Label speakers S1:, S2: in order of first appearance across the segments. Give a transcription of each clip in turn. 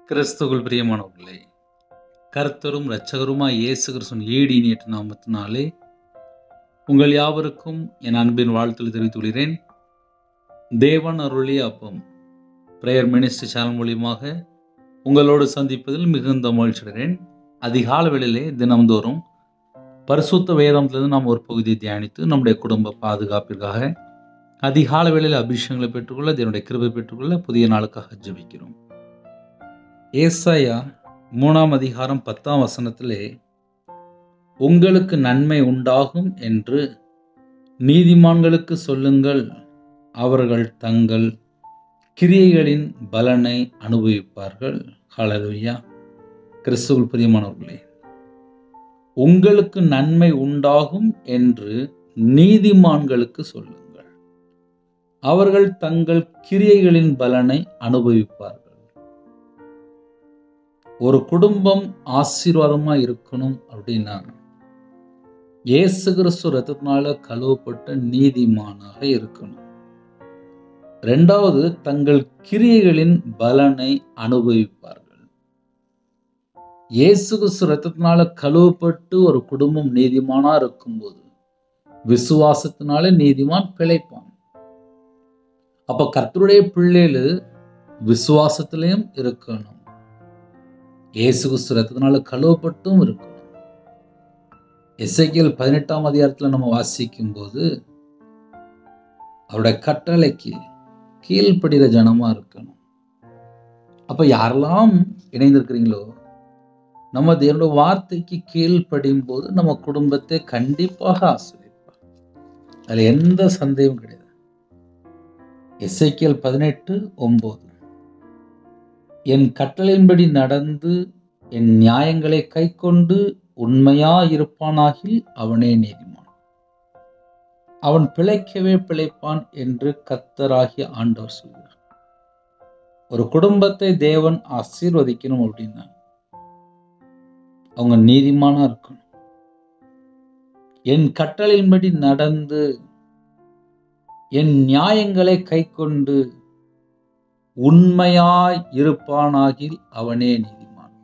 S1: கிறிஸ்துவுக்குள் பிரியமானவர்களே, கர்த்தரும் இரட்சகருமாய் இயேசு கிறிஸ்துவின் ஈடு இணையற்ற நாமத்தினாலே உங்கள் யாவருக்கும் என் அன்பின் வாழ்த்துக்களை தெரிவித்துக் கொள்கிறேன். தேவன் அருளிய அப்பம் பிரேயர் மினிஸ்ட்ரி சேனல் மூலியமாக உங்களோடு சந்திப்பதில் மிகுந்த மகிழ்ச்சி அடைகிறேன். அதிகால வேளையிலே தினம்தோறும் பரிசுத்த வேதாந்தத்திலிருந்து நாம் ஒரு பகுதியை தியானித்து நம்முடைய குடும்ப பாதுகாப்பிற்காக அதிகால வேளையில் அபிஷேகங்களை பெற்றுக்கொள்ள, தேவனுடைய கிருபை பெற்றுக்கொள்ள புதிய நாளுக்காக ஜெபிக்கிறோம். ஏசாயா 3 அதிகாரம் 10 உங்களுக்கு நன்மை உண்டாகும் என்று நீதிமான்களுக்கு சொல்லுங்கள், அவர்கள் தங்கள் கிரியைகளின் பலனை அனுபவிப்பார்கள். ஹல்லேலூயா. கிறிஸ்துவுக்குள் பிரியமானவர்களே, உங்களுக்கு நன்மை உண்டாகும் என்று நீதிமான்களுக்கு சொல்லுங்கள், அவர்கள் தங்கள் கிரியைகளின் பலனை அனுபவிப்பார்கள். ஒரு குடும்பம் ஆசீர்வாதமா இருக்கணும் அப்படின்னா இயேசு கிறிஸ்து ரத்தத்தினால கழுவப்பட்ட நீதிமானாக இருக்கணும். 2வது, தங்கள் கிரியைகளின் பலனை அனுபவிப்பார்கள். இயேசு கிறிஸ்து ரத்தத்தினால கழுவப்பட்டு ஒரு குடும்பம் நீதிமானா இருக்கும்போது விசுவாசத்தினால நீதிமான் பிழைப்பான். அப்ப கர்த்தருடைய பிள்ளைகள் விசுவாசத்திலையும் இருக்கணும், இயேசு கிறிஸ்து ரத்தத்தினால கழுவப்பட்டும் இருக்கணும். எசேக்கியேல் 18 அதிகாரத்தில் நம்ம வாசிக்கும் போது அவருடைய கட்டளைக்கு கீழ்ப்படுகிற ஜனமா இருக்கணும். அப்ப யாரெல்லாம் இணைந்திருக்கிறீங்களோ, நம்ம தேவனுடைய வார்த்தைக்கு கீழ்ப்படியும் போது நம்ம குடும்பத்தை கண்டிப்பாக ஆசீர்வதிப்பார். அதுல எந்த சந்தேகமும் கிடையாது. எசேக்கியேல் 18:9, என் கட்டளையின்படி நடந்து என் நியாயங்களை கைக்கொண்டு உண்மையா இருப்பானாகில் அவனே நீதிமான், அவன் பிழைக்கவே பிழைப்பான் என்று கர்த்தராகிய ஆண்டவர் சொல்கிறார். ஒரு குடும்பத்தை தேவன் ஆசீர்வதிக்கணும் அப்படின்னா அவங்க நீதிமானா இருக்கணும். என் கட்டளையின்படி நடந்து என் நியாயங்களை கைக்கொண்டு உண்மையாய் இருப்பானாகில் அவனே நீதிமான்.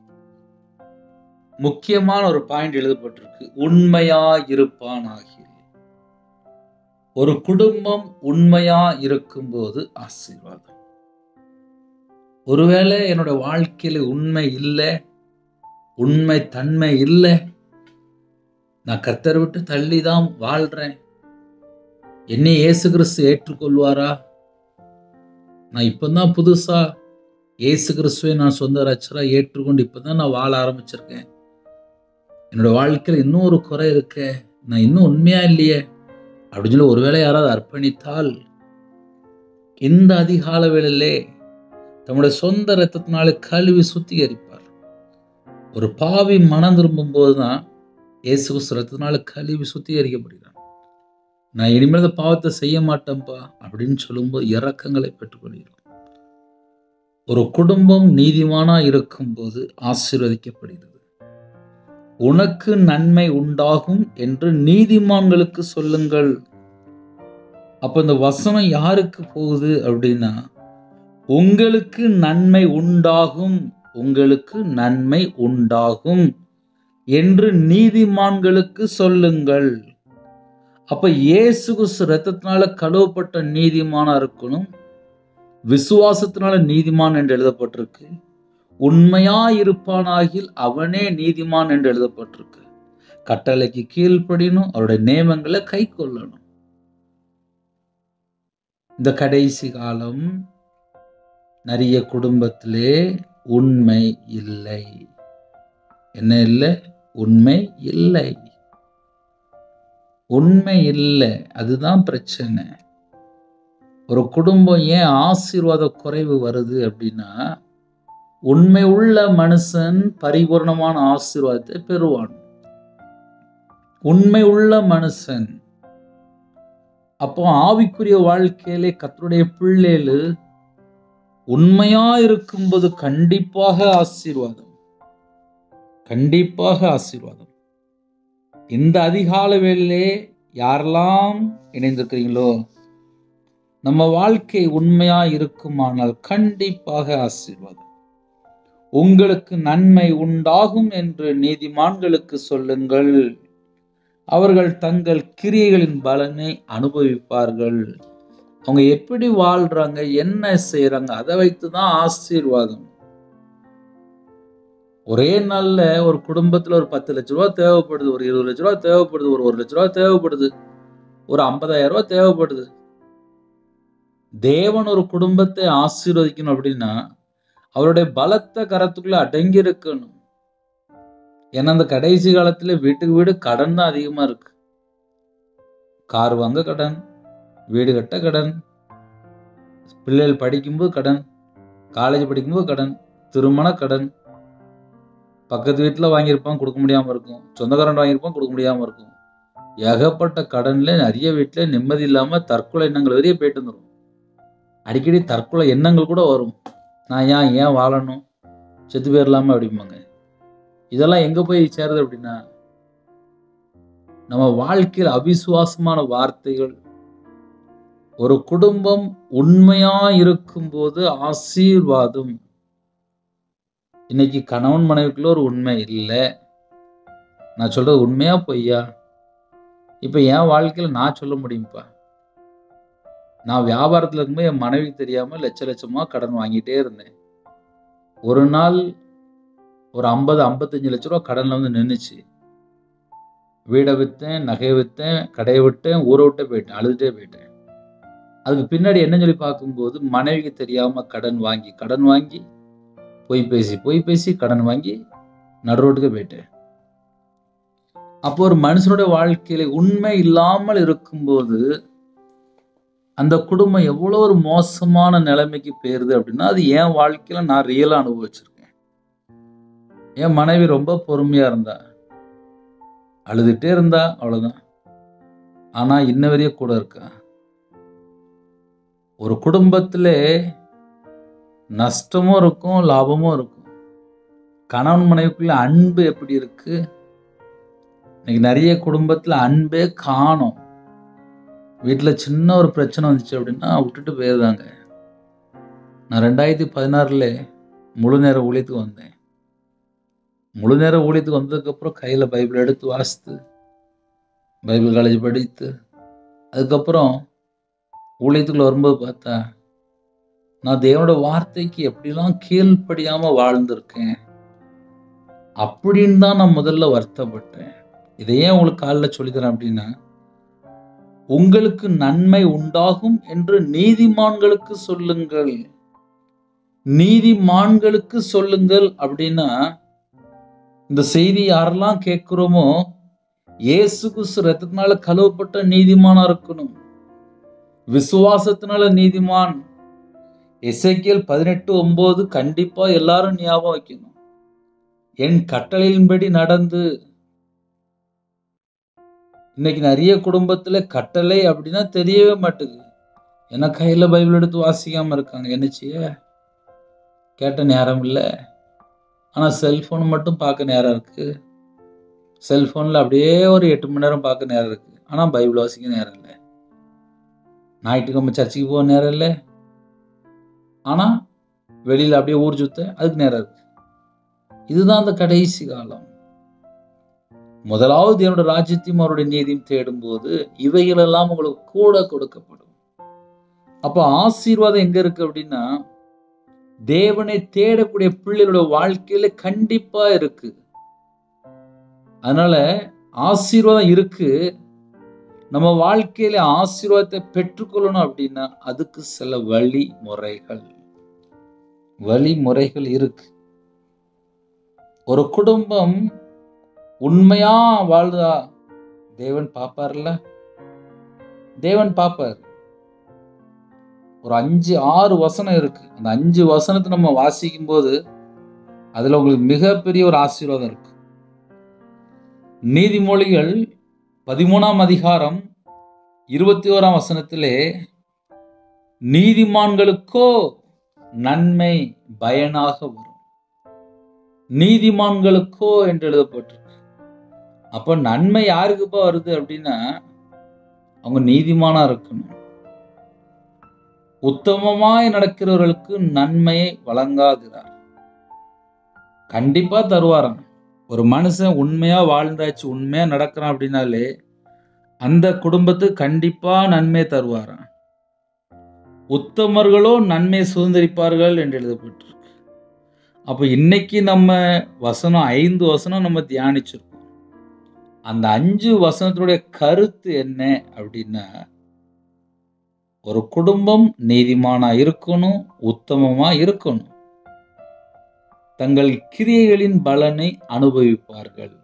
S1: முக்கியமான ஒரு பாயிண்ட் எழுதப்பட்டிருக்கு, உண்மையாய் இருப்பானாகில். ஒரு குடும்பம் உண்மையா இருக்கும்போது ஆசீர்வாதம். ஒருவேளை என்னோட வாழ்க்கையில உண்மை இல்லை, உண்மை தன்மை இல்லை, நான் கர்த்தரை விட்டு தள்ளிதான் வாழ்றேன், என்னை இயேசு கிறிஸ்து ஏற்றுக்கொள்வாரா? நான் இப்பதான் புதுசா இயேசு கிறிஸ்துவை நான் சொந்த ரட்சகரா ஏற்றுக்கொண்டு இப்பதான் நான் வாழ ஆரம்பிச்சிருக்கேன், என்னோட வாழ்க்கையில் இன்னும் ஒரு குறை இருக்க, நான் இன்னும் உண்மையா இல்லையே அப்படின்னு சொல்லி ஒருவேளை யாராவது அர்ப்பணித்தால் இந்த அதிகால வேளையிலே தம்முடைய சொந்த ரத்தத்தினாலே கழுவி சுத்திகரிப்பார். ஒரு பாவி மனம் திரும்பும் போதுதான் இயேசு கிறிஸ்து ரத்தத்தினால கழுவி சுத்திகரிக்கப்படுகிறார். நான் இனிமேல் இந்த பாவத்தை செய்ய மாட்டேன்ப்பா அப்படின்னு சொல்லும்போது இரக்கங்களை பெற்றுக்கொள்கிறோம். ஒரு குடும்பம் நீதிமானா இருக்கும்போது ஆசீர்வதிக்கப்படுகிறது. உனக்கு நன்மை உண்டாகும் என்று நீதிமான்களுக்கு சொல்லுங்கள். அப்ப இந்த வசனம் யாருக்கு போகுது அப்படின்னா, உங்களுக்கு நன்மை உண்டாகும், உங்களுக்கு நன்மை உண்டாகும் என்று நீதிமான்களுக்கு சொல்லுங்கள். அப்ப இயேசு கிறிஸ்து ரத்தத்தினால கழுவப்பட்ட நீதிமானா இருக்கணும், விசுவாசத்தினால நீதிமான் என்று எழுதப்பட்டிருக்கு, உண்மையா இருப்பானாகில் அவனே நீதிமான் என்று எழுதப்பட்டிருக்கு. கட்டளைக்கு கீழ்ப்படினும், அவருடைய நியமங்களை கை கொள்ளணும். இந்த கடைசி காலம் நிறைய குடும்பத்திலே உண்மை இல்லை. என்ன இல்லை? உண்மை இல்லை, உண்மை இல்லை. அதுதான் பிரச்சனை. ஒரு குடும்பம் ஏன் ஆசீர்வாத குறைவு வருது அப்படின்னா, உண்மை உள்ள மனுஷன் பரிபூர்ணமான ஆசீர்வாதத்தை பெறுவான். உண்மை உள்ள மனுஷன். அப்போ ஆவிக்குரிய வாழ்க்கையிலே கர்த்தருடைய பிள்ளைகள் உண்மையா இருக்கும்போது கண்டிப்பாக ஆசீர்வாதம், கண்டிப்பாக ஆசீர்வாதம். இந்த அதிகால வேளையிலே யாரெல்லாம் இணைந்திருக்கிறீங்களோ, நம்ம வாழ்க்கை உண்மையா இருக்குமானால் கண்டிப்பாக ஆசீர்வாதம். உங்களுக்கு நன்மை உண்டாகும் என்று நீதிமான்களுக்கு சொல்லுங்கள். அவர்கள் தங்கள் கிரியைகளின் பலனை அனுபவிப்பார்கள். அவங்க எப்படி வாழ்றாங்க, என்ன செய்யறாங்க, அதை வைத்துதான் ஆசீர்வாதம். ஒரே நாள்ல ஒரு குடும்பத்துல ஒரு 10 லட்ச ரூபாய் தேவைப்படுது, ஒரு 20 லட்ச ரூபாய் தேவைப்படுது, ஒரு 1 லட்ச ரூபாய் தேவைப்படுது, ஒரு 50,000 ரூபாய் தேவைப்படுது. தேவன் ஒரு குடும்பத்தை ஆசீர்வதிக்கணும் அப்படின்னா அவருடைய பலத்த கரத்துக்குள்ள அடங்கி இருக்கணும். ஏன்னா அந்த கடைசி காலத்துல வீட்டுக்கு வீடு கடன் தான் அதிகமா இருக்கு. கார் வாங்க கடன், வீடு கட்ட கடன், பிள்ளைகள் படிக்கும்போது கடன், காலேஜ் படிக்கும்போது கடன், திருமண கடன், பக்கத்து வீட்டுல வாங்கியிருப்பான் கொடுக்க முடியாம இருக்கும், சொந்தக்காரன் வாங்கியிருப்பான் கொடுக்க முடியாம இருக்கும். ஏகப்பட்ட கடன்ல நிறைய வீட்டுல நிம்மதி இல்லாம தற்கொலை எண்ணங்கள் வரைய போயிட்டு வந்துடும். அடிக்கடி தற்கொலை எண்ணங்கள் கூட வரும். நான் ஏன் வாழணும், செத்து போயிடலாம அப்படிம்பாங்க. இதெல்லாம் எங்க போய் சேருது அப்படின்னா நம்ம வாழ்க்கையில் அவிசுவாசமான வார்த்தைகள். ஒரு குடும்பம் உண்மையா இருக்கும்போது ஆசீர்வாதம். இன்னைக்கு கணவன் மனைவிக்குள்ள ஒரு உண்மை இல்லை. நான் சொல்றது உண்மையா பொய்யா? இப்ப என் வாழ்க்கையில நான் சொல்ல முடியும்ப்பா. நான் வியாபாரத்துல இருக்கும்போது என் மனைவி தெரியாம லட்ச லட்சமா கடன் வாங்கிட்டே இருந்தேன். ஒரு நாள் ஒரு 50-55 லட்ச ரூபா கடன்ல வந்து நின்றுச்சு. வீடை விற்றேன், நகையை விற்றேன், கடையை விட்டேன், ஊரை விட்டே போயிட்டேன், அழுதுட்டே போயிட்டேன். அதுக்கு பின்னாடி என்ன சொல்லி பார்க்கும்போது மனைவிக்கு தெரியாம கடன் வாங்கி பொய் பேசி கடன் வாங்கி நடுரோட்டுக்கு போயிட்டேன். அப்போ ஒரு மனுஷனுடைய வாழ்க்கையில உண்மை இல்லாமல் இருக்கும்போது அந்த குடும்பம் எவ்வளவு ஒரு மோசமான நிலைமைக்கு போயிருது அப்படின்னா அது என் வாழ்க்கையில நான் ரியலா அனுபவிச்சிருக்கேன். என் மனைவி ரொம்ப பொறுமையா இருந்தா, அழுதுட்டே இருந்தா, அவ்வளவுதான். ஆனா இன்ன வரைய கூட இருக்கா. ஒரு குடும்பத்துல நஷ்டமும் இருக்கும், லாபமும் இருக்கும். கணவன் மனைவிக்குள்ள அன்பு எப்படி இருக்கு? இன்னைக்கு நிறைய குடும்பத்துல அன்பே காணும். வீட்டுல சின்ன ஒரு பிரச்சனை வந்துச்சு அப்படின்னா விட்டுட்டு போயிருந்தாங்க. நான் 2016 முழு நேர ஊழியத்துக்கு வந்தேன். முழு நேர ஊழியத்துக்கு வந்ததுக்கு அப்புறம் கையில பைபிள் எடுத்து வாசித்து, பைபிள் காலேஜ் படித்து, அதுக்கப்புறம் ஊழியத்துக்குள்ள வரும்போது பார்த்தா நான் தேவனோட வார்த்தைக்கு எப்படிலாம் கீழ்ப்படியாம வாழ்ந்திருக்கேன் அப்படின்னு தான் நான் முதல்ல வருத்தப்பட்டேன். இதையே உங்களுக்கு காலில் சொல்லித்தரேன் அப்படின்னா, உங்களுக்கு நன்மை உண்டாகும் என்று நீதிமான்களுக்கு சொல்லுங்கள். நீதிமான்களுக்கு சொல்லுங்கள் அப்படின்னா இந்த செய்தி யாரெல்லாம் கேட்கிறோமோ இயேசு கிறிஸ்து ரத்தத்தினால கழுவப்பட்ட நீதிமானா இருக்கணும். விசுவாசத்தினால நீதிமான். எசேக்கியேல் 18:9 கண்டிப்பா எல்லாரும் ஞாபகம் வைக்கணும். என் கட்டளையின்படி நடந்து. இன்னைக்கு நிறைய குடும்பத்துல கட்டளை அப்படின்னா தெரியவே மாட்டேங்குது. ஏன்னா கையில பைபிள் எடுத்து வாசிக்காம இருக்காங்க. என்னச்சிய கேட்ட நேரம் இல்லை. ஆனா செல்போன் மட்டும் பார்க்க நேரம் இருக்கு. செல்போன்ல அப்படியே ஒரு 8 மணி நேரம் பார்க்க நேரம் இருக்கு. ஆனா பைபிள் வாசிக்க நேரம் இல்லை. ஞாயிற்றுக்கிழமை சர்ச்சுக்கு போக நேரம் இல்லை. ஆனா வெளியில அப்படியே ஊர் சுத்த அதுக்கு நேரம் இருக்கு. இதுதான் அந்த கடைசி காலம். முதலாவது என்னோட ராஜ்யத்தையும் அவருடைய நீதியும் தேடும் போது இவைகள் எல்லாம் உங்களுக்கு கூட கொடுக்கப்படும். அப்ப ஆசீர்வாதம் எங்க இருக்கு அப்படின்னா தேவனை தேடக்கூடிய பிள்ளைகளோட வாழ்க்கையில கண்டிப்பா இருக்கு. அதனால ஆசீர்வாதம் இருக்கு. நம்ம வாழ்க்கையில ஆசீர்வாதத்தை பெற்றுக்கொள்ளணும் அப்படின்னா அதுக்கு சில வழிமுறைகள் இருக்கு. ஒரு குடும்பம் உண்மையா வாழ்றா தேவன் பாப்பார்ல. தேவன் பாப்பார். ஒரு 5-6 வசனம் இருக்கு. அந்த 5 வசனத்தை நம்ம வாசிக்கும் போது அதுல உங்களுக்கு மிகப்பெரிய ஒரு ஆசீர்வாதம் இருக்கு. நீதிமொழிகள் 13ஆம் அதிகாரம் 21ஆம் வசனத்திலே நீதிமான்களுக்கோ நன்மை பயனாக வரும். நீதிமான்களுக்கோ என்று எழுதப்பட்டிருக்கு. அப்ப நன்மை யாருக்குப்பா வருது அப்படின்னா அவங்க நீதிமானா இருக்கணும். உத்தமமாய் நடக்கிறவர்களுக்கு நன்மையை வழங்காகிறார். கண்டிப்பா தருவாராம். ஒரு மனுஷன் உண்மையா வாழ்ந்தாச்சு, உண்மையா நடக்கிறான் அப்படின்னாலே அந்த குடும்பத்துக்கு கண்டிப்பா நன்மை தருவாராம். உத்தமர்களோ நன்மை சுதந்திரிப்பார்கள் என்று எழுதப்பட்டிருக்கு. அப்ப இன்னைக்கு நம்ம வசனம் 5 வசனம் நம்ம தியானிச்சிருக்கோம். அந்த 5 வசனத்தினுடைய கருத்து என்ன அப்படின்னா, ஒரு குடும்பம் நீதிமானா இருக்கணும், உத்தமமா இருக்கணும். தங்கள் கிரியைகளின் பலனை அனுபவிப்பார்கள்.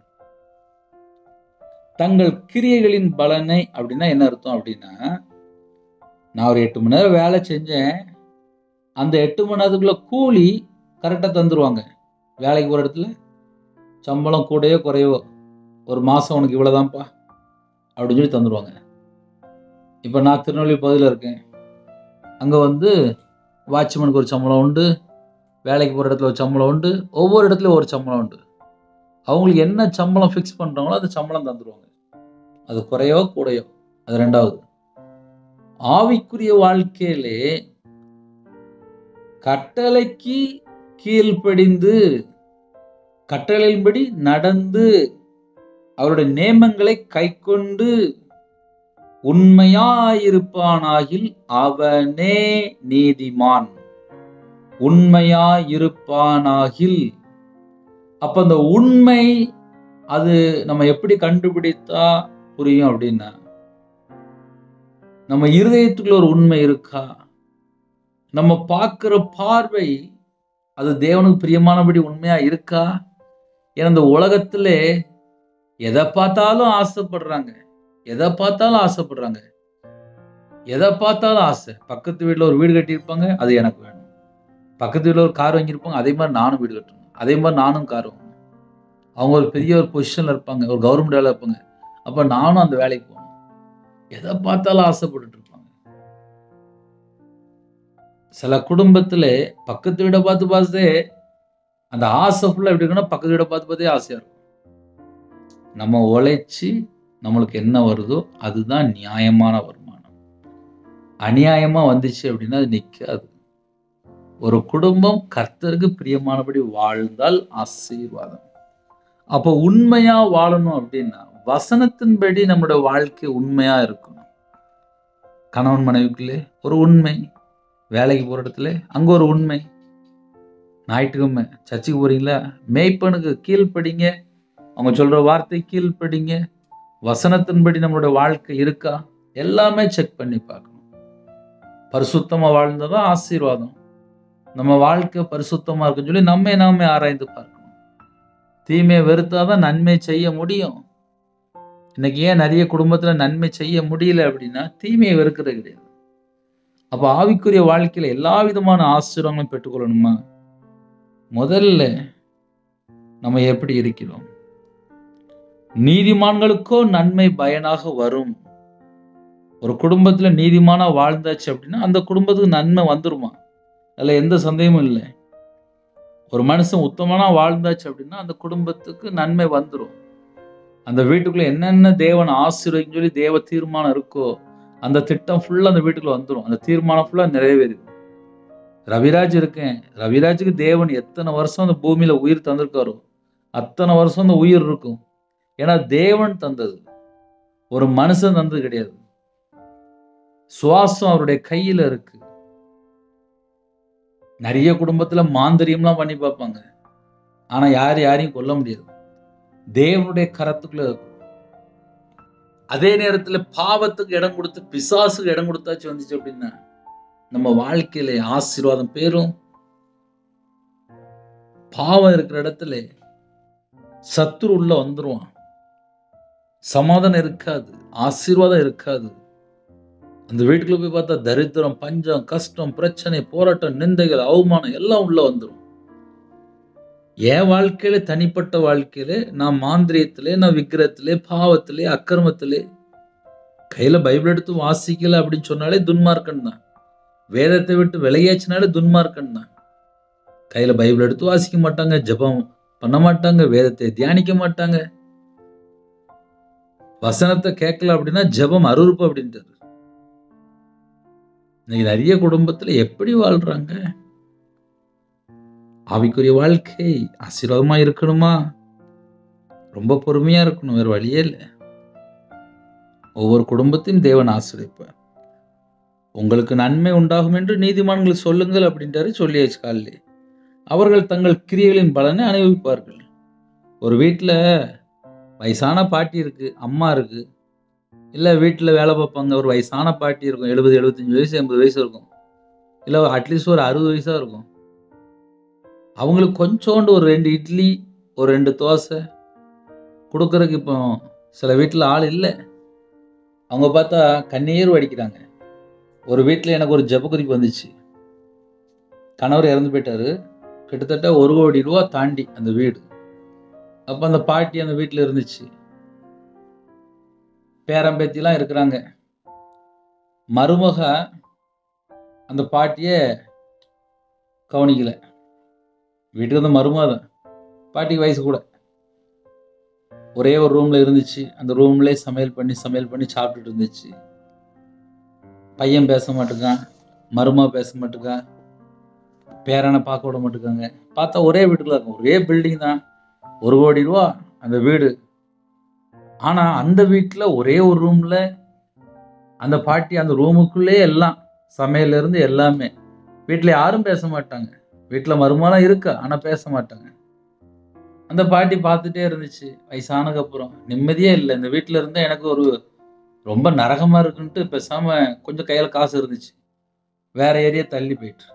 S1: தங்கள் கிரியைகளின் பலனை அப்படின்னா என்ன அர்த்தம் அப்படின்னா, நான் ஒரு 8 மணி நேரம் வேலை செஞ்சேன், அந்த 8 மணி நேரத்துக்குள்ள கூலி கரெக்டா தந்துருவாங்க. வேலைக்கு போற இடத்துல சம்பளம் கூடயோ குறையவோ, ஒரு மாசம் உனக்கு இவ்வளவுதான்ப்பா அப்படின்னு சொல்லி தந்துருவாங்க. இப்ப நான் திருநெல்வேலி பகுதியில் இருக்கேன். அங்க வாட்ச்மேனுக்கு ஒரு சம்பளம் உண்டு, வேலைக்கு போற இடத்துல ஒரு சம்பளம் உண்டு, ஒவ்வொரு இடத்துலயும் ஒரு சம்பளம் உண்டு. அவங்களுக்கு என்ன சம்பளம் ஃபிக்ஸ் பண்றாங்களோ அந்த சம்பளம் தந்துருவாங்க. அது குறையோ கூடையோ, அது ரெண்டாவது. ஆவிக்குரிய வாழ்க்கையிலே கட்டளைக்கு கீழ்ப்படிந்து கட்டளையின்படி நடந்து அவருடைய நியமங்களை கைக்கொண்டு உண்மையாயிருப்பானாகில் அவனே நீதிமான். உண்மையாயிருப்பானாகில், அப்ப அந்த உண்மை அது நம்ம எப்படி கண்டுபிடித்தா புரியும் அப்படின்னா, நம்ம இருதயத்துக்குள்ள ஒரு உண்மை இருக்கா, நம்ம பார்க்கிற பார்வை அது தேவனுக்கு பிரியமானபடி உண்மையா இருக்கா. ஏன்னா இந்த உலகத்திலே எதை பார்த்தாலும் ஆசைப்படுறாங்க, எதை பார்த்தாலும் ஆசைப்படுறாங்க, எதை பார்த்தாலும் ஆசை. பக்கத்து வீட்டுல ஒரு வீடு கட்டியிருப்பாங்க, அது எனக்கு வேணும். பக்கத்து வீட்டுல ஒரு கார் வாங்கியிருப்பாங்க, அதே மாதிரி நானும் வீடு கட்டணும், அதே மாதிரி நானும் கார் வாங்கணும். அவங்க ஒரு பெரிய ஒரு பொசிஷன்ல இருப்பாங்க, ஒரு கவர்மெண்ட் வேலை இருப்பாங்க, அப்ப நானும் அந்த வேலைக்கு போகணும். எதை பார்த்தாலும் ஆசைப்பட்டு இருப்பாங்க. சில குடும்பத்துல பக்கத்து வீடை பார்த்து அந்த ஆசை ஃபுல்லா எப்படி இருக்குன்னா, பக்கத்து வீடை பார்த்தே ஆசையா இருக்கும். நம்ம உழைச்சி நம்மளுக்கு என்ன வருதோ அதுதான் நியாயமான வருமானம். அநியாயமா வந்துச்சு அப்படின்னா அது நிக்காது. ஒரு குடும்பம் கர்த்தருக்கு பிரியமானபடி வாழ்ந்தால் ஆசீர்வாதம். அப்போ உண்மையா வாழணும் அப்படின்னா வசனத்தின்படி நம்மளுடைய வாழ்க்கை உண்மையா இருக்கணும். கணவன் மனைவிக்குள்ளே ஒரு உண்மை, வேலைக்கு போற இடத்துல அங்க ஒரு உண்மை. ஞாயிற்றுக்கிழமை சர்ச்சுக்கு போறீங்களா, மேய்ப்பனுக்கு கீழ்ப்படிங்க, அவங்க சொல்ற வார்த்தை கீழ்ப்படிங்க. வசனத்தின்படி நம்மளுடைய வாழ்க்கை இருக்கா, எல்லாமே செக் பண்ணி பார்க்கணும். பரிசுத்தமா வாழ்ந்ததான் ஆசீர்வாதம். நம்ம வாழ்க்கை பரிசுத்தமா இருக்குன்னு சொல்லி நாமே ஆராய்ந்து பார்க்கணும். தீமையை வெறுத்தாதான் நன்மை செய்ய முடியும். இன்னைக்கு ஏன் நிறைய குடும்பத்துல நன்மை செய்ய முடியல அப்படின்னா, தீமையை வெறுக்கிறது கிடையாது. அப்ப ஆவிக்குரிய வாழ்க்கையில எல்லா விதமான ஆசீர்வாதங்களும் பெற்றுக்கொள்ளணுமா, முதல்ல நம்ம எப்படி இருக்கிறோம்? நீதிமான்களுக்கோ நன்மை பயனாக வரும். ஒரு குடும்பத்துல நீதிமானா வாழ்ந்தாச்சு அப்படின்னா அந்த குடும்பத்துக்கு நன்மை வந்துருமா, அதுல எந்த சந்தேகமும் இல்லை. ஒரு மனுஷன் உத்தமனா வாழ்ந்தாச்சு அப்படின்னா அந்த குடும்பத்துக்கு நன்மை வந்துடும். அந்த வீட்டுக்குள்ள என்னென்ன தேவன் ஆசீர்வதின்னு சொல்லி தேவ தீர்மானம் இருக்கோ அந்த திட்டம் ஃபுல்லா அந்த வீட்டுக்குள்ள வந்துடும். அந்த தீர்மானம் ஃபுல்லா நிறைவேறும். ரவிராஜ் இருக்கேன், ரவிராஜுக்கு தேவன் எத்தனை வருஷம் அந்த பூமியில உயிர் தந்திருக்காரோ அத்தனை வருஷம் அந்த உயிர் இருக்கும். ஏன்னா தேவன் தந்தது, ஒரு மனுஷன் தந்தது கிடையாது. சுவாசம் அவருடைய கையில இருக்கு. நிறைய குடும்பத்துல மாந்திரியம்லாம் பண்ணி பார்ப்பாங்க, ஆனா யாரையும் கொல்ல முடியாது. தேவனுடைய கரத்துக்குள்ள இருக்கும். அதே நேரத்துல பாவத்துக்கு இடம் கொடுத்து பிசாசுக்கு இடம் கொடுத்தாச்சு வந்துச்சு அப்படின்னா நம்ம வாழ்க்கையில ஆசீர்வாதம் பேரும். பாவம் இருக்கிற இடத்துல சத்துரு உள்ள வந்துருவான், சமாதானம் இருக்காது, ஆசீர்வாதம் இருக்காது. அந்த வீட்டுக்குள்ள போய் பார்த்தா தரித்திரம், பஞ்சம், கஷ்டம், பிரச்சனை, போராட்டம், நிந்தைகள், அவமானம் எல்லாம் உள்ள வந்துடும். என் வாழ்க்கையில தனிப்பட்ட வாழ்க்கையில நான் மாந்திரியத்திலே, நான் விக்கிரத்திலே, பாவத்திலே, அக்கிரமத்திலே கையில பைபிள் எடுத்து வாசிக்கல அப்படின்னு சொன்னாலே துன்மார்க்கன் தான். வேதத்தை விட்டு விளையாச்சினாலே துன்மார்க்கன் தான். கையில பைபிள் எடுத்து வாசிக்க மாட்டாங்க, ஜெபம் பண்ண மாட்டாங்க, வேதத்தை தியானிக்க மாட்டாங்க, வசனத்தை கேட்கல அப்படின்னா ஜெபம் அருவருப்பு அப்படின்றது. இன்னைக்கு நிறைய குடும்பத்துல எப்படி வாழ்றாங்க? ஆவிக்குரிய வாழ்க்கை ஆசீர்வாதமா இருக்கணுமா, ரொம்ப பொறுமையா இருக்கணும், வேற வழியே இல்லை. ஒவ்வொரு குடும்பத்தையும் தேவன் ஆசீர்வதிப்பார். உங்களுக்கு நன்மை உண்டாகும் என்று நீதிமான்கள் சொல்லுங்கள் அப்படின்றாரு, சொல்லியாச்சு காலிலே. அவர்கள் தங்கள் கிரியைகளின் பலனை அனுபவிப்பார்கள். ஒரு வீட்டில் வயசான பாட்டி இருக்கு, அம்மா இருக்கு, இல்லை வீட்டில் வேலை பார்ப்பாங்க ஒரு வயசான பாட்டி இருக்கும், 70 75 வயசு 80 வயசு இருக்கும், இல்லை அட்லீஸ்ட் ஒரு 60 வயசாக இருக்கும். அவங்களுக்கு கொஞ்சோண்டு ஒரு 2 இட்லி ஒரு 2 தோசை கொடுக்கறதுக்கு இப்போ சில வீட்டில் ஆள் இல்லை. அவங்க பார்த்தா கண்ணீர் வடிக்கிறாங்க. ஒரு வீட்டில் எனக்கு ஒரு ஜெப குறிப்பு வந்துச்சு. கணவர் இறந்து போயிட்டாரு, கிட்டத்தட்ட 1 கோடி ரூபா தாண்டி அந்த வீடு. அப்போ அந்த பாட்டி அந்த வீட்டில் இருந்துச்சு, பேரம்பேத்திலாம் இருக்கிறாங்க. மருமக அந்த பாட்டியை கவனிக்கல. வீட்டுக்கு வந்து மருமக தான், பாட்டிக்கு வயசு கூட. ஒரே ஒரு ரூம்ல இருந்துச்சு, அந்த ரூம்லேயே சமையல் பண்ணி சாப்பிட்டுட்டு இருந்துச்சு. பையன் பேச மாட்டேங்கான், மருமக பேச மாட்டேங்கா, பேரனை பார்க்க விட மாட்டேங்காங்க. பார்த்தா ஒரே வீட்டுக்குள்ள இருக்கும், ஒரே பில்டிங் தான், 1 கோடி ரூபா அந்த வீடு. ஆனா அந்த வீட்டுல ஒரே ஒரு ரூம்ல அந்த பாட்டி அந்த ரூமுக்குள்ளே எல்லாம் சமையல்ல இருந்து எல்லாமே. வீட்டுல யாரும் பேச மாட்டாங்க. வீட்டுல மருமகளாம் இருக்கா, ஆனா பேச மாட்டாங்க. அந்த பாட்டி பார்த்துட்டே இருந்துச்சு. வயசானதுக்கு அப்புறம் நிம்மதியே இல்லை, இந்த வீட்டுல இருந்தா எனக்கு ஒரு ரொம்ப நரகமா இருக்குன்ட்டு பேசாம கொஞ்சம் கையில காசு இருந்துச்சு, வேற ஏரியா தள்ளி போயிட்டு.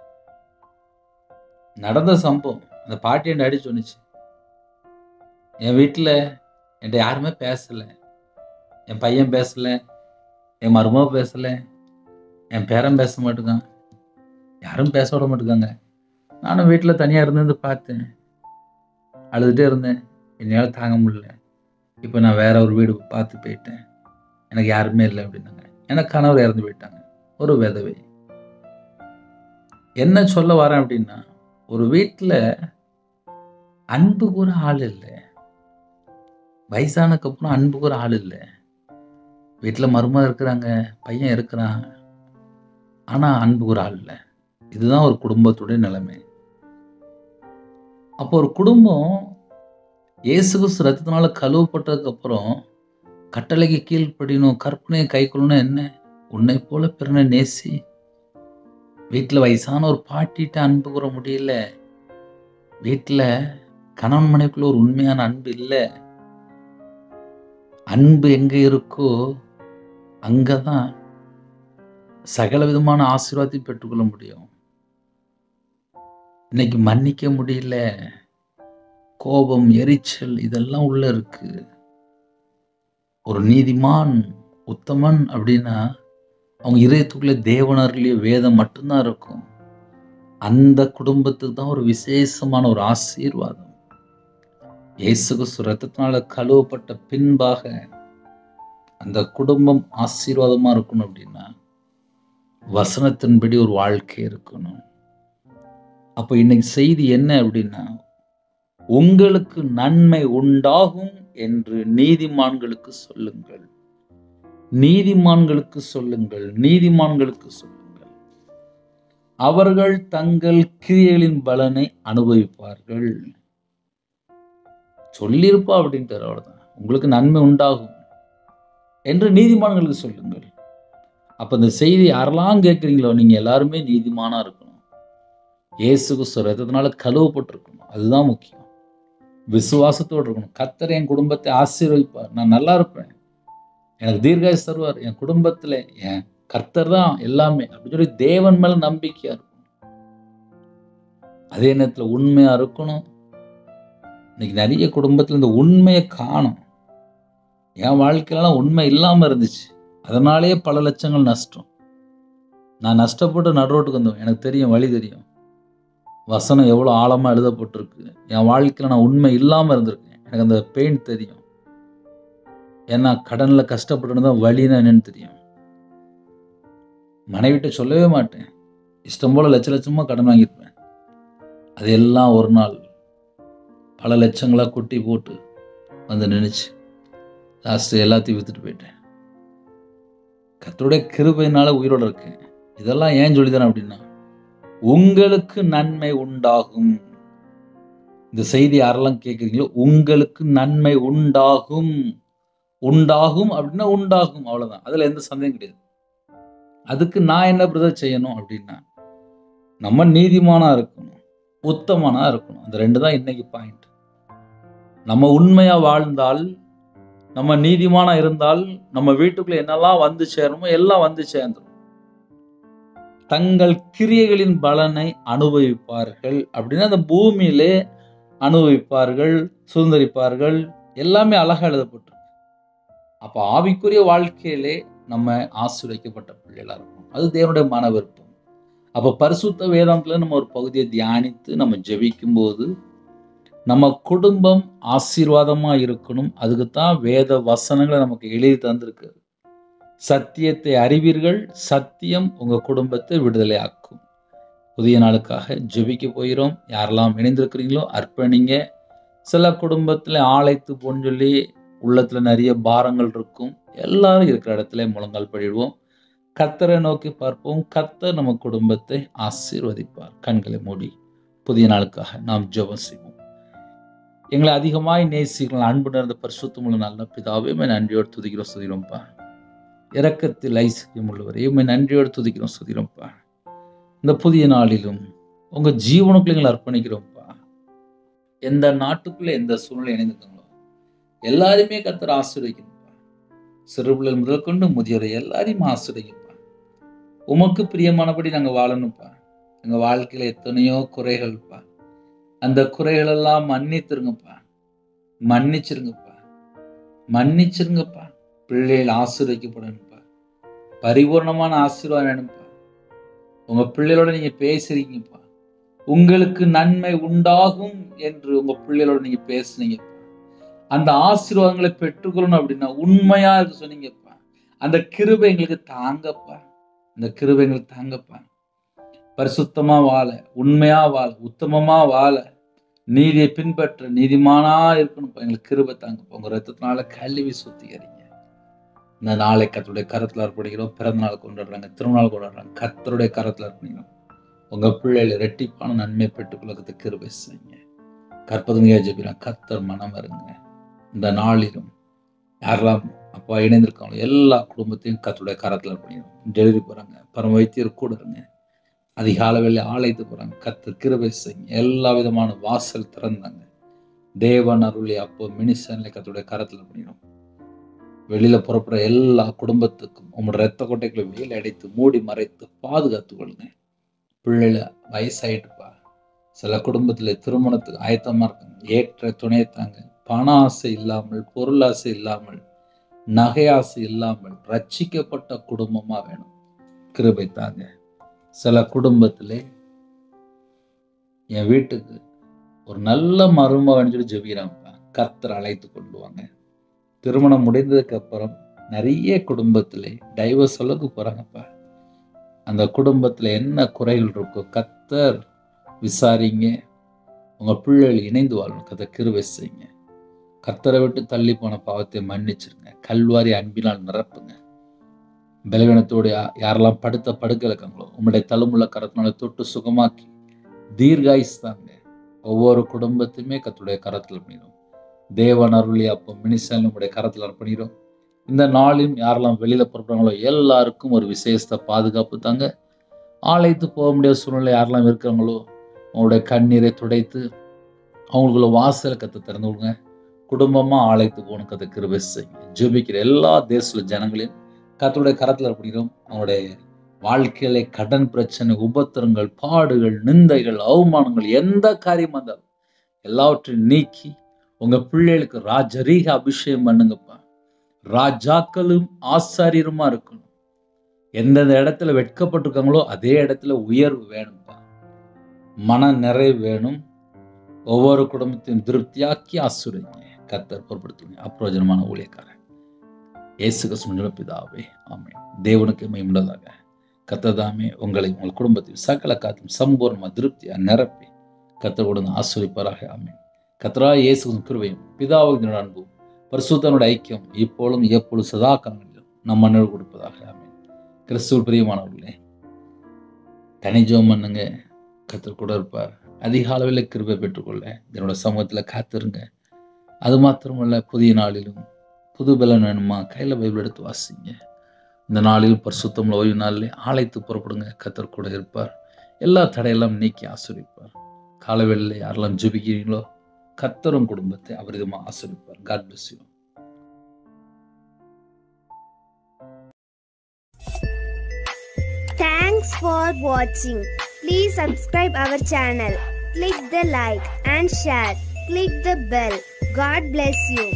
S1: நடந்த சம்பவம் அந்த பாட்டி என் அடி சொன்னிச்சு, என் வீட்டுல என்கிட்ட யாருமே பேசல, என் பையன் பேசல, என் மருமக பேசல, என் பேரன் பேச மாட்டேங்கான், யாரும் பேச விட மாட்டேங்காங்க. நானும் வீட்டில் தனியாக இருந்து பார்த்தேன், அழுதுகிட்டே இருந்தேன், என்னால் தாங்க முடியல. இப்போ நான் வேற ஒரு வீடு பார்த்து போயிட்டேன், எனக்கு யாருமே இல்லை அப்படின்னாங்க. எனக்கு கணவர் இறந்து போயிட்டாங்க, ஒரு விதவை. என்ன சொல்ல வரேன் அப்படின்னா, ஒரு வீட்டில் அன்பு கூற ஆள் இல்லை, வயசானதுக்கு அப்புறம் அன்பு கூற ஆள் இல்லை. வீட்டில் மருமக இருக்கிறாங்க, பையன் இருக்கிறான், ஆனால் அன்பு கூற ஆள் இல்லை. இதுதான் ஒரு குடும்பத்துடைய நிலைமை. அப்போ ஒரு குடும்பம் இயேசு கிறிஸ்து ரத்தத்தினால கழுவப்பட்டதுக்கு அப்புறம் கட்டளைக்கு கீழ்ப்படியணும், கற்பனையை கைக்கொள்ளணும். என்ன? உன்னை போல பிறனை நேசி. வீட்டில் வயசான ஒரு பாட்டிட்ட அன்பு கூற முடியல, வீட்டில் கணவன் மனைவிக்குள்ள ஒரு உண்மையான அன்பு இல்லை. அன்பு எங்க இருக்கோ அங்கதான் சகல விதமான ஆசீர்வாதத்தை பெற்றுக்கொள்ள முடியும். இன்னைக்கு மன்னிக்க முடியல, கோபம், எரிச்சல் இதெல்லாம் உள்ள இருக்கு. ஒரு நீதிமான், உத்தமன் அப்படின்னா அவங்க இதயத்துக்குள்ள தேவனருடைய வேதம் மட்டும்தான் இருக்கும். அந்த குடும்பத்துக்கு தான் ஒரு விசேஷமான ஒரு ஆசீர்வாதம். இயேசு கிறிஸ்து ரத்தத்தினால கழுவப்பட்ட பின்பாக அந்த குடும்பம் ஆசீர்வாதமா இருக்கணும் அப்படின்னா வசனத்தின்படி ஒரு வாழ்க்கை இருக்கணும். அப்போ இன்னைக்கு செய்தி என்ன அப்படின்னா, உங்களுக்கு நன்மை உண்டாகும் என்று நீதிமான்களுக்கு சொல்லுங்கள், நீதிமான்களுக்கு சொல்லுங்கள், நீதிமான்களுக்கு சொல்லுங்கள், அவர்கள் தங்கள் கிரியைகளின் பலனை அனுபவிப்பார்கள். சொல்லியிருப்பா அப்படின்ட்டு, அவ்வளவுதான். உங்களுக்கு நன்மை உண்டாகும் என்று நீதிமான்களுக்கு சொல்லுங்கள். அப்ப இந்த செய்தி யாரெல்லாம் கேட்குறீங்களோ நீங்க எல்லாருமே நீதிமானா இருக்கணும். இயேசு கிறிஸ்து ரத்தத்தினால கழுவப்பட்டிருக்கணும், அதுதான் முக்கியம். விசுவாசத்தோடு இருக்கணும். கர்த்தர் என் குடும்பத்தை ஆசீர்வதிப்பார், நான் நல்லா இருப்பேன், எனக்கு தீர்காயுசு தருவார், என் குடும்பத்துல என் கர்த்தர் தான் எல்லாமே அப்படின்னு சொல்லி தேவன் மேல நம்பிக்கையா இருக்கணும். அதே நேரத்துல உண்மையா இருக்கணும். இன்னைக்கு நிறைய குடும்பத்துல இந்த உண்மையை காணும். என் வாழ்க்கையிலாம் உண்மை இல்லாம இருந்துச்சு, அதனாலேயே பல லட்சங்கள் நஷ்டம். நான் நஷ்டப்பட்டு நடுரோட்டுக்கு வந்தேன், எனக்கு தெரியும், வழி தெரியும், வசனம் எவ்வளோ ஆழமாக எழுதப்பட்டிருக்கு. என் வாழ்க்கையில் நான் உண்மை இல்லாமல் இருந்திருக்கேன், எனக்கு அந்த பெயின் தெரியும். ஏன்னா கடனில் கஷ்டப்பட்டு தான் வழின்னு என்னன்னு தெரியும். மனைவிட்ட சொல்லவே மாட்டேன், இஷ்டம் போல் லட்ச லட்சமாக கடன் வாங்கியிருப்பேன். அதெல்லாம் ஒரு நாள் பல லட்சங்களாக கொட்டி போட்டு வந்து நினைச்சு லாஸ்ட் எல்லாத்தையும் வித்துட்டு போயிட்டேன். கர்த்தருடைய கிருபையினால உயிரோடு இருக்கேன். இதெல்லாம் ஏன் சொல்லித்தரேன் அப்படின்னா, உங்களுக்கு நன்மை உண்டாகும். இந்த செய்தி யாரெல்லாம் கேட்குறீங்களோ உங்களுக்கு நன்மை உண்டாகும். உண்டாகும் அப்படின்னா உண்டாகும், அவ்வளவுதான். அதுல எந்த சந்தேகம் கிடையாது. அதுக்கு நான் என்ன பிரதர் செய்யணும் அப்படின்னா, நம்ம நீதிமானா இருக்கணும், உத்தமனா இருக்கணும். அந்த 2 தான் இன்னைக்கு பாயிண்ட். நம்ம உண்மையா வாழ்ந்தால், நம்ம நீதிமானா இருந்தால், நம்ம வீட்டுக்குள்ள என்னெல்லாம் வந்து சேரணுமோ எல்லாம் வந்து சேர்ந்துடும். தங்கள் கிரியைகளின் பலனை அனுபவிப்பார்கள் அப்படின்னா அந்த பூமியிலே அனுபவிப்பார்கள், சுதந்திரிப்பார்கள். எல்லாமே அழகா எழுதப்பட்டிருக்கு. அப்ப ஆவிக்குரிய வாழ்க்கையிலே நம்ம ஆசீர்வதிக்கப்பட்ட பிள்ளைகளா இருக்கணும். அது தேவனுடைய மன விருப்பம். அப்ப பரிசுத்த வேதாந்தத்துல நம்ம ஒரு பகுதியை தியானித்து நம்ம ஜெபிக்கும் போது நம்ம குடும்பம் ஆசீர்வாதமா இருக்கணும். அதுக்குத்தான் வேத வசனங்களை நமக்கு எழுதி தந்திருக்கு. சத்தியத்தை அறிவீர்கள், சத்தியம் உங்க குடும்பத்தை விடுதலை ஆக்கும். புதிய நாளுக்காக ஜெபிக்க போகிறோம். யாரெல்லாம் இணைந்திருக்கிறீங்களோ அர்ப்பணிங்க. சில குடும்பத்துல ஆளைத்து போன்னு சொல்லி உள்ளத்துல நிறைய பாரங்கள் இருக்கும். எல்லாரும் இருக்கிற இடத்துல முழங்கால் படிடுவோம். கர்த்தரை நோக்கி பார்ப்போம். கர்த்தர் நம்ம குடும்பத்தை ஆசீர்வதிப்பார். கண்களை மூடி புதிய நாளுக்காக நாம் ஜெபம் செய்வோம். எங்களை அதிகமாய் நேசிக்கிறோம் அன்பு நிறைந்த பரிசுத்தமுள்ள நல்ல பிதாவே, உம்மை நன்றியோடு துதிக்கிறோம் ஸ்துதிக்கிறோம்ப்பா. இரக்கத்தில் ஐஸ்வர்யம் உள்ளவரே, உம்மை நன்றியோடு துதிக்கிறோம் ஸ்துதிக்கிறோம்ப்பா. இந்த புதிய நாளிலும் உங்க ஜீவனுக்குள்ள எங்களை அர்ப்பணிக்கிறோம்ப்பா. எந்த நாட்டுக்குள்ள எந்த சூழ்நிலை இணைந்துக்கங்களோ எல்லாருமே கர்த்தர் ஆசீர்வதிக்கணும்ப்பா. சிறு பிள்ளைகள் முதல் கொண்டு முதியோரை எல்லாரையும் ஆசீர்வதிக்கணும்ப்பா. உமக்கு பிரியமானபடி நாங்கள் வாழணும்ப்பா. எங்க வாழ்க்கையில எத்தனையோ குறைகள்ப்பா. அந்த குறைகள் எல்லாம் மன்னிச்சிருங்கப்பா. மன்னிச்சிருங்கப்பா. பிள்ளைகள் ஆசீர்வதிக்கப்படணும்ப்பா. பரிபூர்ணமான ஆசீர்வாதம் வேணும்ப்பா. உங்க பிள்ளைகளோட நீங்க பேசுறீங்கப்பா. உங்களுக்கு நன்மை உண்டாகும் என்று உங்க பிள்ளைகளோட நீங்க பேசுனீங்கப்பா. அந்த ஆசீர்வாதங்களை பெற்றுக்கொள்ளணும் அப்படின்னா உண்மையா இருக்கு சொன்னீங்கப்பா. அந்த கிருபை எங்களுக்கு தாங்கப்பா. அந்த கிருபை எங்களுக்கு தாங்கப்பா. பரிசுத்தமா வாழ, உண்மையா வாழ, உத்தமமா வாழ, நீதியை பின்பற்ற நீதிமானா இருக்கணும்ப்பா. எங்களுக்கு கிருபை தாங்கப்பா. உங்க ரத்தத்தினால கழுவி சுத்திகரிங்க. இந்த நாளை கர்த்தருடைய கரத்துல அர்ப்பணிக்கிறோம். பிறந்த நாள் கொண்டாடுறாங்க, திருநாள் கொண்டாடுறாங்க. கர்த்தருடைய கரத்துல அர்ப்பணிக்கிறோம். உங்க பிள்ளைகள் இரட்டிப்பான நன்மை பெற்றுக்கொள்ளத்துக்கு கிருபை செய்யுங்க. கற்பதுமையா ஜெபிக்கிறோம். கர்த்தர் மனம் வருங்க. இந்த நாளிலும் யாரெல்லாம் அப்பா இணைந்திருக்காங்களோ எல்லா குடும்பத்தையும் கர்த்தருடைய கரத்துல அர்ப்பணிக்கிறோம். டெலிவரி போறாங்க, பரம வைத்தியர் கூட இருங்க. அதிகால வேலை ஆலயத்து போறாங்க. கர்த்தர் கிருபை செய்யுங்க. எல்லா விதமான வாசல் திறந்தாங்க. தேவன் அருளி அப்போ மினிசன்ல கர்த்தருடைய கரத்துல அர்ப்பணிக்கிறோம். வெளியில புறப்படுற எல்லா குடும்பத்துக்கும் உங்களோட ரத்த கொட்டைகளை வெயில் அடைத்து மூடி மறைத்து பாதுகாத்து கொள்ளுங்க. பிள்ளைல வயசாயிட்டுப்பா. சில குடும்பத்துல திருமணத்துக்கு ஆயத்தமா இருக்காங்க. ஏற்ற துணையை தாங்க. பண ஆசை இல்லாமல், பொருள் ஆசை இல்லாமல், நகை ஆசை இல்லாமல் ரட்சிக்கப்பட்ட குடும்பமா வேணும். கிருபை தாங்க. சில குடும்பத்திலே என் வீட்டுக்கு ஒரு நல்ல மருமகன் சொல்லி ஜெபிக்கிறாங்கப்பா. கர்த்தர் அழைத்து கொண்டு வாங்க. திருமணம் முடிந்ததுக்கு அப்புறம் நிறைய குடும்பத்திலே டைவர்ஸ் அளவுக்கு போறாங்கப்பா. அந்த குடும்பத்துல என்ன குறைகள் இருக்கோ கர்த்தர் விசாரிங்க. உங்க பிள்ளைகள் இணைந்து வாழணும். கர்த்தர் கிருபை செய்யுங்க. கர்த்தரை விட்டு தள்ளி போன பாவத்தை மன்னிச்சிருங்க. கல்வாரி அன்பினால் நிரப்புங்க. பலவீனத்தோடு யாரெல்லாம் படுக்க இருக்காங்களோ உங்களுடைய தழும்புள்ள கரத்தினால தொட்டு சுகமாக்கி தீர்காயுஸ் தாங்க. ஒவ்வொரு குடும்பத்தையுமே கர்த்தருடைய கரத்தில் அர்ப்பணிக்கிறோம். தேவன் அருளி அப்போ மினிசன் உங்களுடைய கரத்தில் அர்ப்பணிக்கிறோம். இந்த நாளையும் யாரெல்லாம் வெளியில புறப்படுறாங்களோ எல்லாருக்கும் ஒரு விசேஷ பாதுகாப்பு தாங்க. ஆலயத்து போக முடியாத சூழ்நிலை யாரெல்லாம் இருக்கிறாங்களோ அவங்களுடைய கண்ணீரை துடைத்து அவங்களுக்குள்ள வாசலை கத்த திறந்து விடுங்க. குடும்பமா ஆலயத்து போகணும். கத்த கிருபை செய்யுங்க. ஜெபிக்கிற எல்லா தேச ஜனங்களையும் கர்த்தருடைய கரத்தில் அர்ப்பணிக்கிறோம். அவங்களுடைய வாழ்க்கையில கடன் பிரச்சனை, உபத்திரங்கள், பாடுகள், நிந்தைகள், அவமானங்கள் எந்த காரியமா இருந்தாலும் எல்லாவற்றையும் நீக்கி உங்க பிள்ளைகளுக்கு ராஜரீக அபிஷேகம் பண்ணுங்கப்பா. ராஜாக்களும் ஆசாரியருமா இருக்கணும். எந்தெந்த இடத்துல வெட்கப்பட்டிருக்காங்களோ அதே இடத்துல உயர்வு வேணும்ப்பா. மன நிறைவு வேணும். ஒவ்வொரு குடும்பத்தையும் திருப்தியாக்கி ஆசீர்வதிங்க. கர்த்தர் பொறுப்படுத்துங்க. அப்பிரயோஜனமான ஊழியக்காரன் இயேசு கிறிஸ்துவின் பிதாவே, ஆமென். தேவனுக்கு மகிமையுள்ளதாக. கர்த்தர் தாமே உங்களை உங்கள் குடும்பத்தில் சகல காத்தும் சம்பூர்ணமா திருப்தியா நிரப்பி கர்த்தர் கொடுங்க ஆசீர்வதிப்பாராக. ஆமென். கர்த்தராகிய இயேசுவின் கிருபையும் பிதாவின் அன்பும் பரிசுத்தனுடைய ஐக்கியம் இப்பொழுதும் எப்பொழுதும் சதா காலங்களிலும் நம்ம நினைவு கொடுப்பதாக. ஆமென். கிறிஸ்துவில் பிரியமானவர்களே, தனி ஜெபம் பண்ணுங்க. கர்த்தர் கூட இருப்பார். அதிக அளவில் கிருபை பெற்றுக்கொள்ள என்னோட சமூகத்தில் காத்திருங்க. அது மாத்திரமல்ல, புதிய நாளிலும் புது பலன் வேணுமா, கையில் பைபிள் எடுத்து வாசிங்க. இந்த நாளில் பரிசுத்தமுள்ள ஓய்வு நாளிலே ஆலயத்து புறப்படுங்க. கர்த்தர் கூட இருப்பார். எல்லா தடையெல்லாம் நீக்கி ஆசீர்வதிப்பார். காலவேளையில் யாரெல்லாம் ஜெபிக்கிறீங்களோ கர்த்தரும் குடும்பத்தை அபரிதமாக ஆசீர்வதிப்பார். God bless you.
S2: Thanks for watching. Please subscribe our channel. Click the like and share. Click the bell. God bless you.